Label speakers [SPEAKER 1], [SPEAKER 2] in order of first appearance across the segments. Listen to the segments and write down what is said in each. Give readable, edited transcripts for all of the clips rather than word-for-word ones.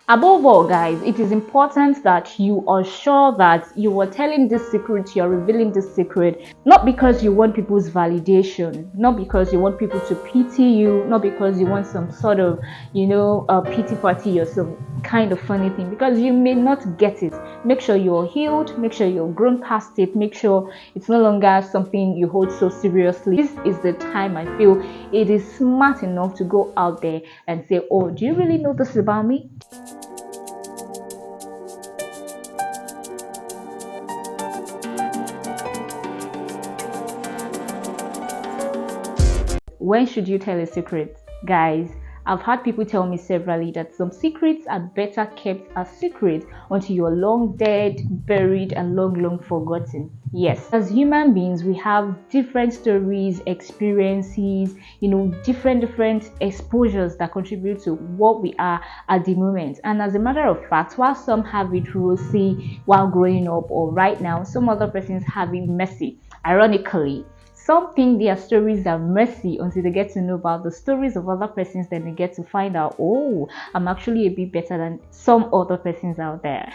[SPEAKER 1] Above all, guys, it is important that you are sure that you are telling this secret, you're revealing this secret, not because you want people's validation, not because you want people to pity you, not because you want some sort of, a pity party or some kind of funny thing, because you may not get it. Make sure you're healed, make sure you're grown past it, make sure it's no longer something you hold so seriously. This is the time I feel it is smart enough to go out there and say, oh, do you really know this about me? When should you tell a secret? Guys, I've had people tell me severally that some secrets are better kept as secret until you're long dead, buried, and long forgotten. Yes, as human beings, we have different stories, experiences, different exposures that contribute to what we are at the moment. And as a matter of fact, while some have it rosy while growing up or right now, some other persons have it messy. Ironically, some think their stories are messy until they get to know about the stories of other persons, then they get to find out, oh, I'm actually a bit better than some other persons out there.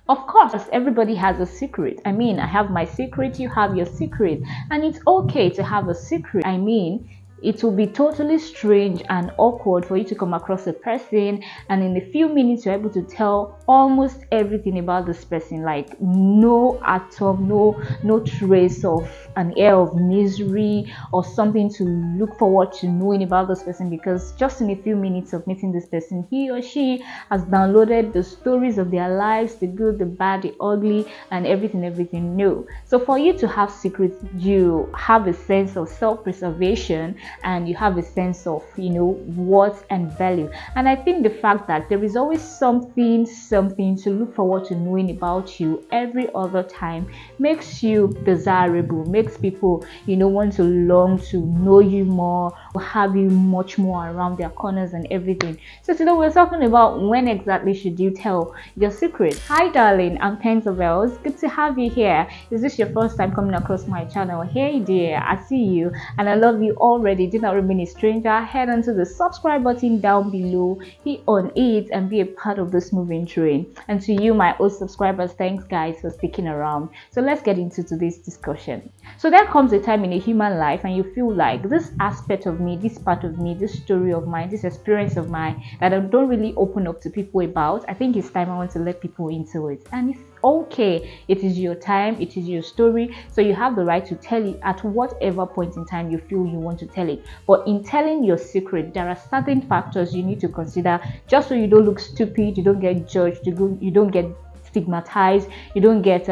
[SPEAKER 1] Of course, everybody has a secret. I mean, I have my secret, you have your secret, and it's okay to have a secret. I mean, it will be totally strange and awkward for you to come across a person and in a few minutes you're able to tell almost everything about this person, like no atom, no trace of an air of misery or something to look forward to knowing about this person, because just in a few minutes of meeting this person, he or she has downloaded the stories of their lives, the good, the bad, the ugly, and everything. No. So for you to have secrets, you have a sense of self-preservation and you have a sense of worth and value. And I think the fact that there is always something to look forward to knowing about you every other time makes you desirable, makes people want to long to know you more, have you much more around their corners and everything. So today we're talking about when exactly should you tell your secret. Hi darling, I'm Pentabels. Good to have you here. Is this your first time coming across my channel? Hey dear, I see you and I love you already. Do not remain a stranger. Head onto the subscribe button down below, hit on it and be a part of this moving train. And to you my old subscribers, thanks guys for sticking around. So let's get into today's discussion. So there comes a time in a human life and you feel like this aspect of me, this part of me, this story of mine, this experience of mine that I don't really open up to people about. I think it's time I want to let people into it, and it's okay. It is your time, it is your story, so you have the right to tell it at whatever point in time you feel you want to tell it. But in telling your secret, there are certain factors you need to consider, just so you don't look stupid, you don't get judged, you don't get stigmatized, you don't get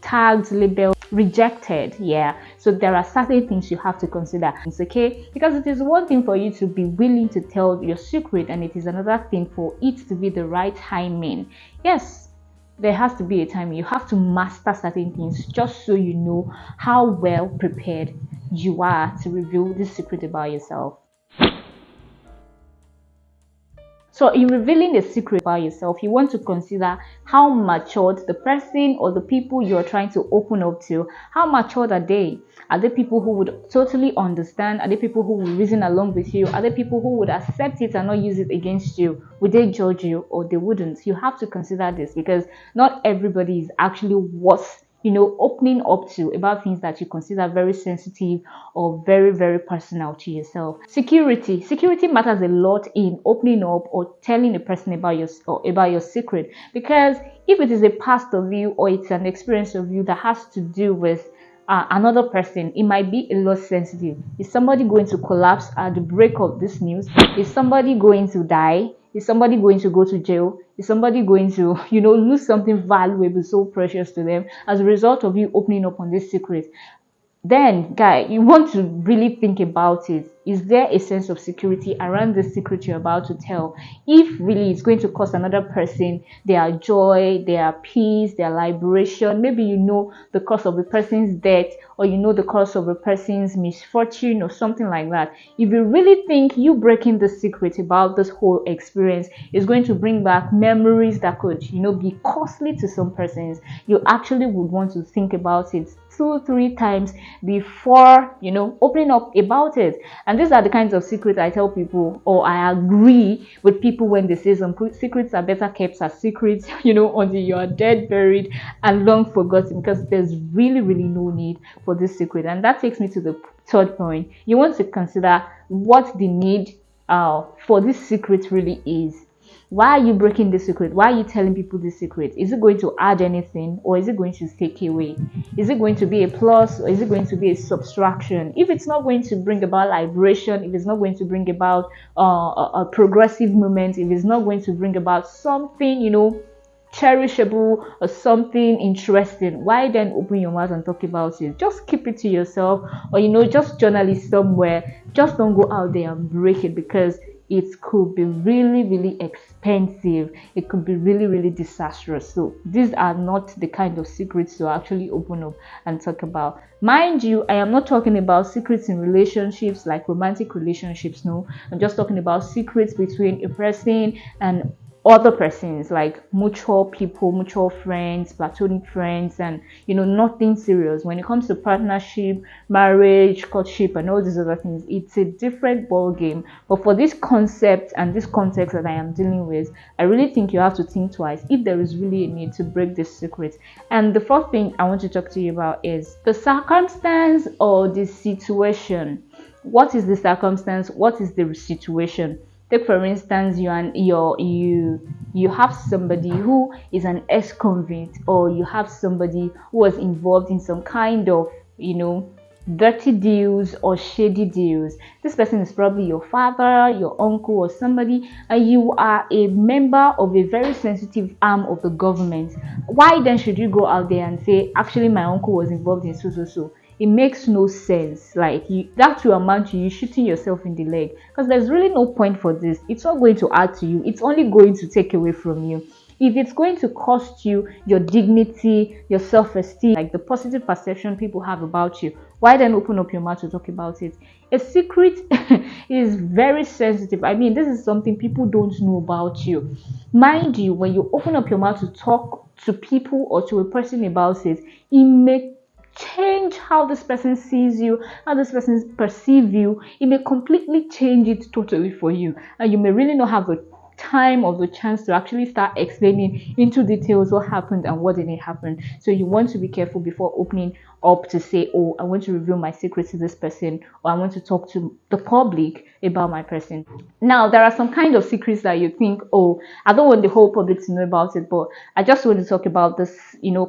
[SPEAKER 1] tagged, labeled, rejected. Yeah, so there are certain things you have to consider. It's okay, because it is one thing for you to be willing to tell your secret and it is another thing for it to be the right timing. Yes, there has to be a time. You have to master certain things just so you know how well prepared you are to reveal this secret about yourself. So in revealing a secret about yourself, you want to consider how matured the person or the people you're trying to open up to, how matured are they? Are they people who would totally understand? Are they people who will reason along with you? Are they people who would accept it and not use it against you? Would they judge you or they wouldn't? You have to consider this, because not everybody is actually worth opening up to about things that you consider very sensitive or very personal to yourself. Security matters a lot in opening up or telling a person about your secret, because if it is a past of you or it's an experience of you that has to do with another person, it might be a lot sensitive. Is somebody going to collapse at the break of this news? Is somebody going to die? Is somebody going to go to jail? Is somebody going to, lose something valuable, so precious to them as a result of you opening up on this secret? Then, guy, you want to really think about it. Is there a sense of security around the secret you're about to tell? If really it's going to cost another person their joy, their peace, their liberation, maybe the cause of a person's death, or the cause of a person's misfortune or something like that. If you really think you breaking the secret about this whole experience is going to bring back memories that could, be costly to some persons, you actually would want to think about it 2, 3 times before, opening up about it. And these are the kinds of secrets I tell people, or I agree with people when they say some secrets are better kept as secrets, until you are dead, buried, and long forgotten, because there's really, really no need for this secret. And that takes me to the third point. You want to consider what the need for this secret really is. Why are you breaking the secret? Why are you telling people the secret? Is it going to add anything, or is it going to take away? Is it going to be a plus, or is it going to be a subtraction? If it's not going to bring about liberation, if it's not going to bring about a progressive movement, if it's not going to bring about something, cherishable or something interesting, why then open your mouth and talk about it? Just keep it to yourself, or just journal it somewhere. Just don't go out there and break it, because it could be really, really expensive. It could be really, really disastrous. So these are not the kind of secrets to actually open up and talk about. Mind you, I am not talking about secrets in relationships, like romantic relationships. No, I'm just talking about secrets between a person and other persons, like mutual people, mutual friends, platonic friends, and nothing serious. When it comes to partnership, marriage, courtship, and all these other things, it's a different ball game. But for this concept and this context that I am dealing with, I really think you have to think twice if there is really a need to break this secret. And the first thing I want to talk to you about is the circumstance or the situation. What is the circumstance? What is the situation? Take for instance, you have somebody who is an ex-convict, or you have somebody who was involved in some kind of dirty deals or shady deals. This person is probably your father, your uncle, or somebody, and you are a member of a very sensitive arm of the government. Why then should you go out there and say, actually my uncle was involved in so? It makes no sense. Like, that will amount to you shooting yourself in the leg, because there's really no point for this. It's not going to add to you, it's only going to take away from you. If it's going to cost you your dignity, your self-esteem, like the positive perception people have about you, why then open up your mouth to talk about it? A secret is very sensitive. I mean, this is something people don't know about you. Mind you, when you open up your mouth to talk to people or to a person about it, it may change how this person sees you, how this person perceives you. It may completely change it totally for you, and you may really not have the time or the chance to actually start explaining into details what happened and what didn't happen. So you want to be careful before opening up to say, oh, I want to reveal my secret to this person, or I want to talk to the public about my person. Now, there are some kind of secrets that you think, oh, I don't want the whole public to know about it, but I just want to talk about this,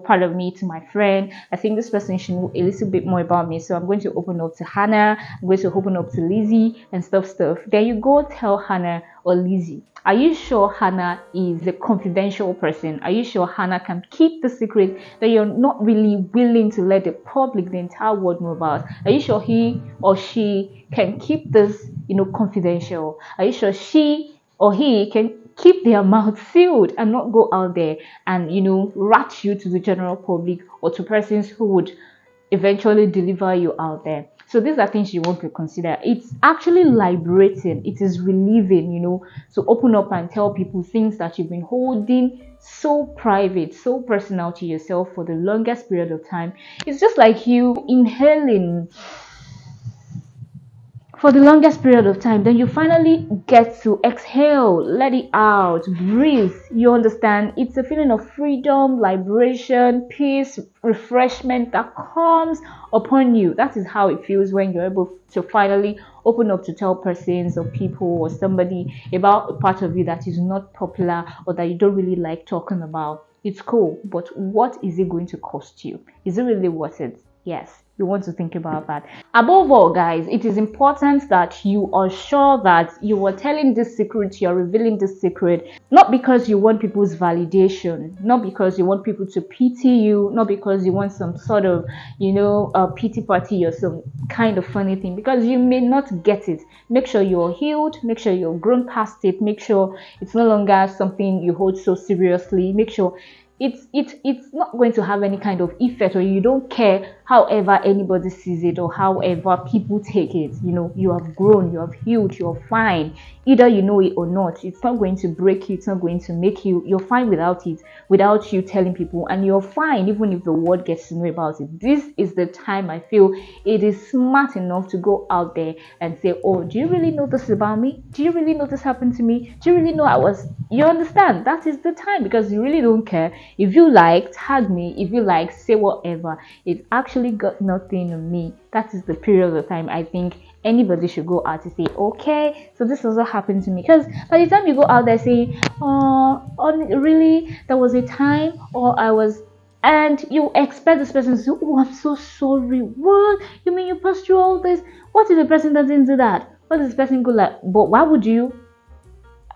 [SPEAKER 1] part of me to my friend. I think this person should know a little bit more about me, so I'm going to open up to Hannah, I'm going to open up to Lizzie and stuff. Then you go tell Hannah or Lizzie. Are you sure Hannah is a confidential person? Are you sure Hannah can keep the secret that you're not really willing to let the public, the entire world know about? Are you sure he or she can keep this, confidential? Are you sure she or he can keep their mouth sealed and not go out there and, rat you to the general public or to persons who would eventually deliver you out there? So these are things you want to consider. It's actually liberating. It is relieving, to open up and tell people things that you've been holding so private, so personal to yourself for the longest period of time. It's just like you inhaling for the longest period of time, then you finally get to exhale, let it out, breathe. You understand? It's a feeling of freedom, liberation, peace, refreshment that comes upon you. That is how it feels when you're able to finally open up to tell persons or people or somebody about a part of you that is not popular or that you don't really like talking about. It's cool, but what is it going to cost you? Is it really worth it? Yes, you want to think about that. Above all, guys, it is important that you are sure that you are telling this secret, you're revealing this secret, not because you want people's validation, not because you want people to pity you, not because you want some sort of, a pity party or some kind of funny thing, because you may not get it. Make sure you're healed, make sure you're grown past it, make sure it's no longer something you hold so seriously, make sure it's not going to have any kind of effect, or you don't care however anybody sees it or however people take it. You have grown, you have healed, you're fine. Either you know it or not, it's not going to break you, it's not going to make you. You're fine without it, without you telling people, and you're fine even if the world gets to know about it. This is the time I feel it is smart enough to go out there and say, oh, do you really know this about me? Do you really know this happened to me? Do you really know you understand? That is the time, because you really don't care. If you like, tag me. If you like, say whatever. It actually got nothing on me. That is the period of time I think anybody should go out to say, okay, so this also happened to me. Because by the time you go out there saying, really, there was a time, or I was, and you expect this person to say, oh, I'm so sorry. What? You mean you passed through all this? What if the person doesn't do that? What is the person go like, but why would you?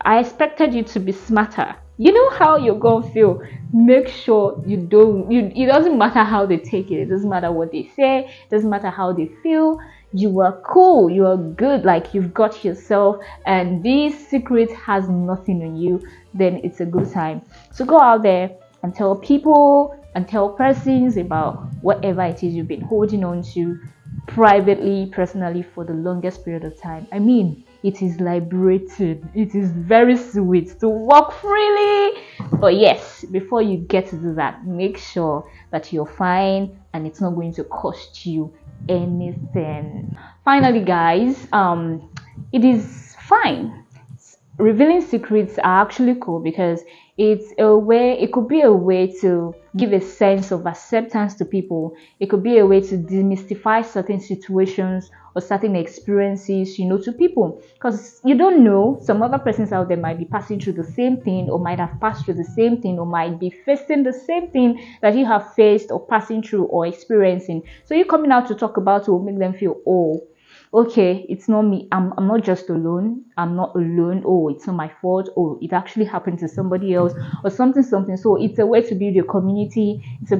[SPEAKER 1] I expected you to be smarter. You know how you're gonna feel. Make sure you don't. It doesn't matter how they take it. It doesn't matter what they say. It doesn't matter how they feel. You are cool. You are good. Like, you've got yourself, and this secret has nothing on you. Then it's a good time. So go out there and tell people and tell persons about whatever it is you've been holding on to privately, personally, for the longest period of time. I mean, it is liberating. It is very sweet to walk freely. But yes, before you get to do that, make sure that you're fine and it's not going to cost you anything. Finally, guys, it is fine. Revealing secrets are actually cool, because it could be a way to give a sense of acceptance to people. It could be a way to demystify certain situations or certain experiences, to people, because you don't know, some other persons out there might be passing through the same thing, or might have passed through the same thing, or might be facing the same thing that you have faced or passing through or experiencing. So you coming out to talk about it will make them feel, oh, okay, it's not me. I'm not just alone. I'm not alone. Oh, it's not my fault. Oh, it actually happened to somebody else, or something. So it's a way to build your community. It's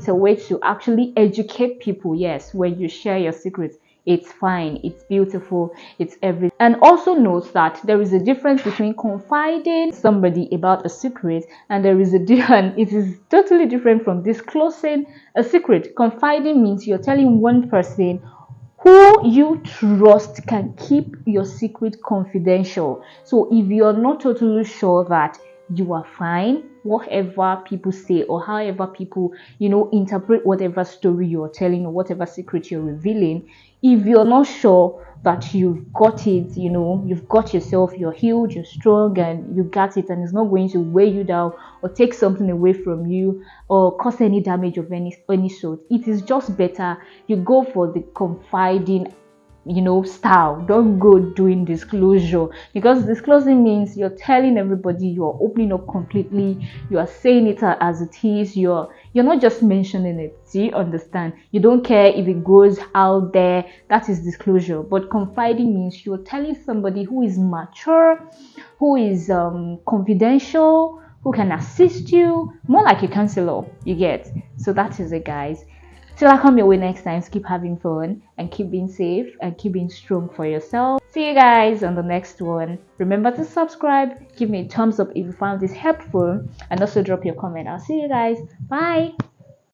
[SPEAKER 1] a way to actually educate people. Yes, when you share your secrets, it's fine. It's beautiful. It's everything. And also note that there is a difference between confiding somebody about a secret, and it is totally different from disclosing a secret. Confiding means you're telling one person who you trust can keep your secret confidential. So if you're not totally sure that you are fine, whatever people say or however people, interpret whatever story you're telling or whatever secret you're revealing, if you're not sure that you've got it, you've got yourself, you're healed, you're strong, and you got it, and it's not going to weigh you down or take something away from you or cause any damage of any sort, it is just better you go for the confiding style. Don't go doing disclosure, because disclosing means you're telling everybody, you're opening up completely, you are saying it as it is, you're not just mentioning it. Do you understand? You don't care if it goes out there. That is disclosure. But confiding means you're telling somebody who is mature, who is confidential, who can assist you, more like a counselor, you get. So that is it, guys. Till I come your way next time, keep having fun and keep being safe and keep being strong for yourself. See you guys on the next one. Remember to subscribe, give me a thumbs up if you found this helpful, and also drop your comment. I'll see you guys. Bye.